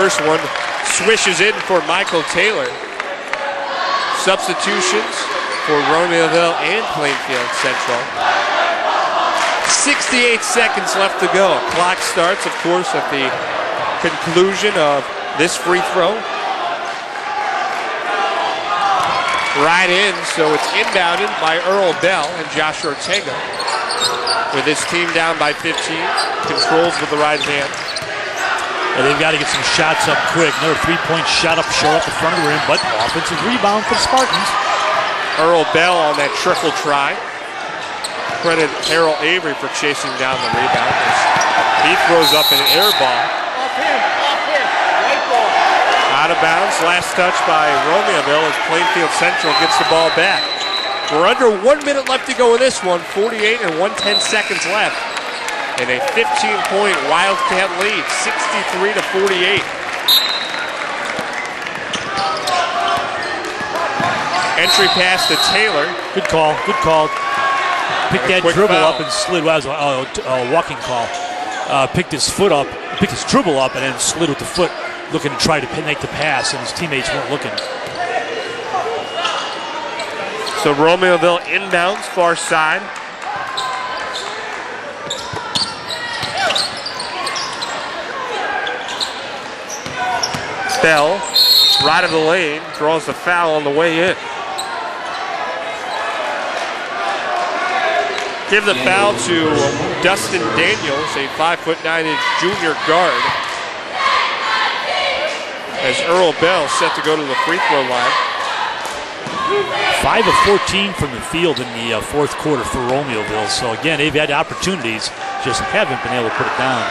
first one swishes in for Michael Taylor. Substitutions for Romeoville and Plainfield Central. 68 seconds left to go. Clock starts, of course, at the conclusion of this free throw. Right in, so it's inbounded by Earl Bell and Josh Ortega. With his team down by 15, controls with the right hand. And they've got to get some shots up quick. Another three-point shot up, show up the front of the rim, but offensive rebound for the Spartans. Earl Bell on that triple try. Credit Harold Avery for chasing down the rebound. He throws up an air ball. Off him, right ball. Out of bounds, last touch by Romeoville as Plainfield Central gets the ball back. We're under 1 minute left to go in this one, 48 and 1/10 seconds left. And a 15-point Wildcat lead, 63 to 48. Entry pass to Taylor. Good call, good call. Picked that dribble foul. up and slid. Well, that was a walking call. Picked his foot up, picked his dribble up, and then slid with the foot, looking to try to make the pass, and his teammates weren't looking. So Romeoville inbounds, far side. Bell, right of the lane, draws the foul on the way in. Give the foul to Dustin Daniels, a 5'9" junior guard. As Earl Bell set to go to the free throw line. 5 of 14 from the field in the fourth quarter for Romeoville. So again, they've had opportunities, just haven't been able to put it down.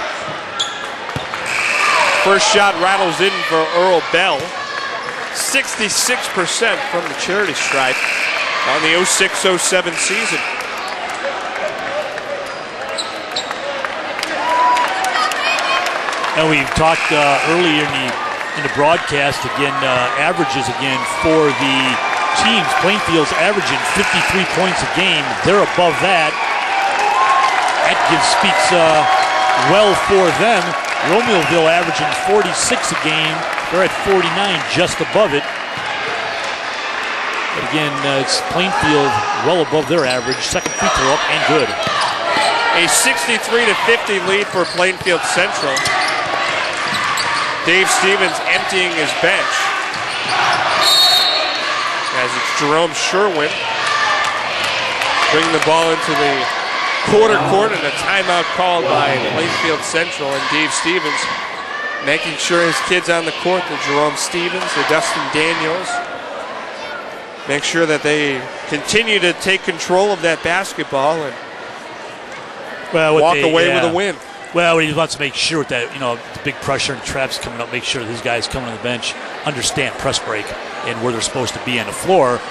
First shot rattles in for Earl Bell. 66% from the charity stripe on the 06-07 season. And we've talked earlier in the broadcast again, averages again for the teams. Plainfield's averaging 53 points a game. They're above that. That speaks well for them. Romeoville averaging 46 a game. They're at 49, just above it. But again, it's Plainfield well above their average. Second free throw up and good. A 63-50 lead for Plainfield Central. Dave Stevens emptying his bench. As it's Jerome Sherwin bringing the ball into the quarter court and a timeout called by Plainfield Central, and Dave Stevens making sure his kids on the court, the Jerome Stevens, the Dustin Daniels, make sure that they continue to take control of that basketball and walk away with a win. Well, he wants to make sure that, the big pressure and traps coming up, make sure these guys coming on the bench understand press break and where they're supposed to be on the floor,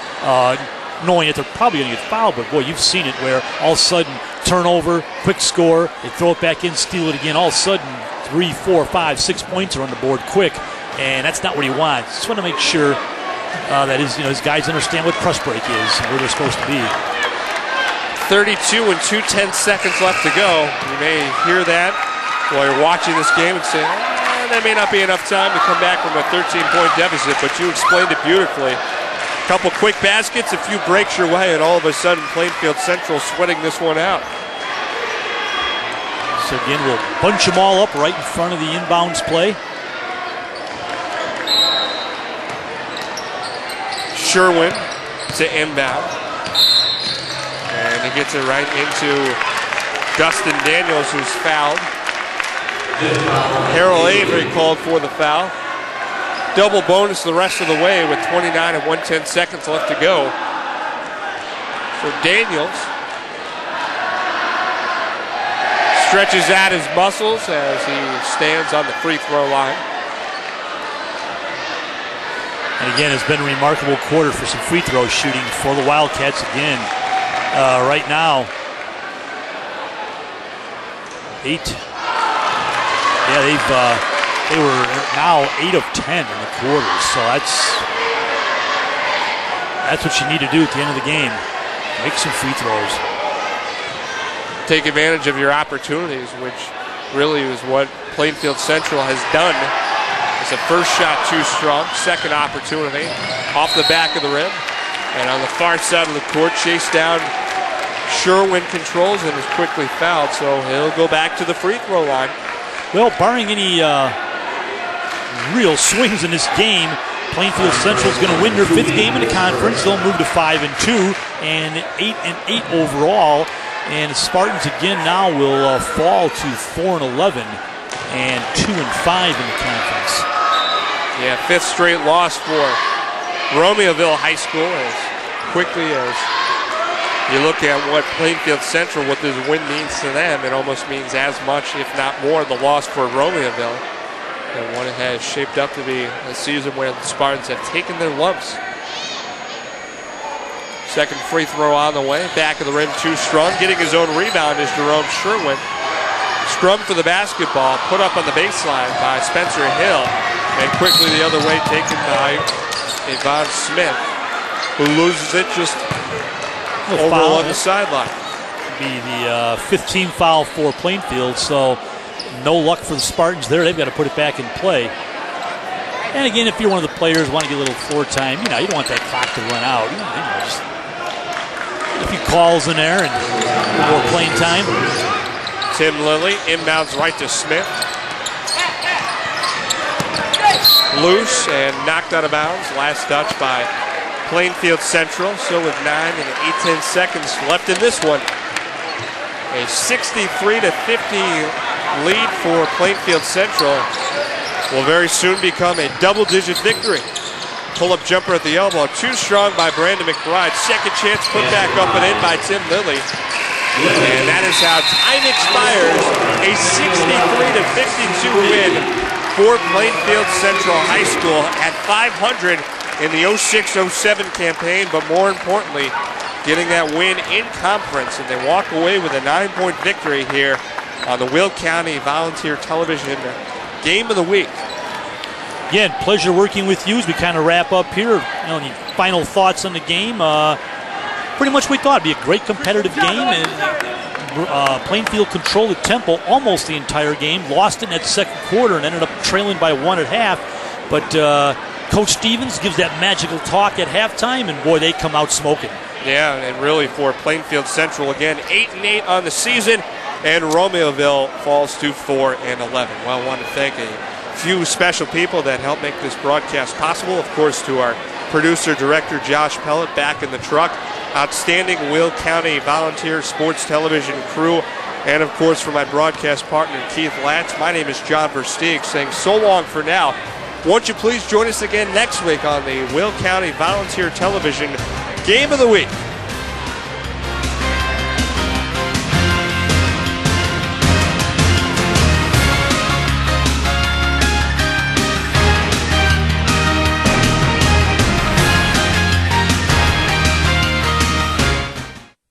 knowing that they're probably going to get fouled. But, boy, you've seen it where all of a sudden turnover, quick score, they throw it back in, steal it again. All of a sudden 3, 4, 5, 6 points are on the board quick, and that's not what he wants. Just want to make sure that his guys understand what press break is and where they're supposed to be. 32 and 2/10 seconds left to go. You may hear that while you're watching this game and say, that may not be enough time to come back from a 13-point deficit, but you explained it beautifully. A couple quick baskets, a few breaks your way, and all of a sudden Plainfield Central sweating this one out. So again, we'll bunch them all up right in front of the inbounds play. Sherwin to inbound. And he gets it right into Dustin Daniels, who's fouled. Harold Avery called for the foul. Double bonus the rest of the way with 29 and 1/10 seconds left to go. So Daniels stretches out his muscles as he stands on the free throw line. And again, it's been a remarkable quarter for some free throw shooting for the Wildcats again. Right now, 8. Yeah, they were now 8 of 10 in the quarter. So that's what you need to do at the end of the game. Make some free throws. Take advantage of your opportunities, which really is what Plainfield Central has done, It's a first shot too strong. Second opportunity off the back of the rim. And on the far side of the court, chased down. Sherwin controls and is quickly fouled, so he'll go back to the free throw line. Well, barring any real swings in this game, Plainfield Central is going to win their 5th game in the conference. They'll move to 5-2 and 8-8 overall. And the Spartans again now will fall to 4-11 and 2-5 in the conference. Yeah, 5th straight loss for Romeoville High School. As quickly as you look at what Plainfield Central, what this win means to them, it almost means as much, if not more, the loss for Romeoville. And what it has shaped up to be a season where the Spartans have taken their lumps. Second free throw on the way. Back of the rim too strong. Getting his own rebound is Jerome Sherwin. Scrum for the basketball. Put up on the baseline by Spencer Hill. And quickly the other way taken by Yvonne Smith, who loses it just over on the sideline. Be the 5th team foul for Plainfield, so no luck for the Spartans there. They've got to put it back in play. And again, if you're one of the players, want to get a little floor time, you don't want that clock to run out. Just a few calls in there and more playing time. Tim Lilly inbounds right to Smith. Loose and knocked out of bounds. Last touch by Plainfield Central. So with 9 and 8/10 seconds left in this one, a 63-50 lead for Plainfield Central will very soon become a double-digit victory. Pull-up jumper at the elbow, too strong by Brandon McBride. Second chance put back up and in by Tim Lilly. And that is how time expires. A 63-52 win for Plainfield Central High School at 500 in the 06-07 campaign, but more importantly, getting that win in conference, and they walk away with a 9-point victory here on the Will County Volunteer Television Game of the Week. Again, pleasure working with you as we kind of wrap up here. Any final thoughts on the game? Pretty much we thought it'd be a great competitive game, and Plainfield controlled the tempo almost the entire game, lost it in that second quarter and ended up trailing by 1 at half. But Coach Stevens gives that magical talk at halftime, and boy, they come out smoking. Yeah, and really for Plainfield Central, again, 8-8 on the season, and Romeoville falls to 4-11. Well, I want to thank a few special people that helped make this broadcast possible. Of course, to our producer, director, Josh Pellet, back in the truck. Outstanding Will County Volunteer Sports Television crew. And, of course, for my broadcast partner, Keith Latz. My name is John Versteeg, saying so long for now. Won't you please join us again next week on the Will County Volunteer Television Game of the Week.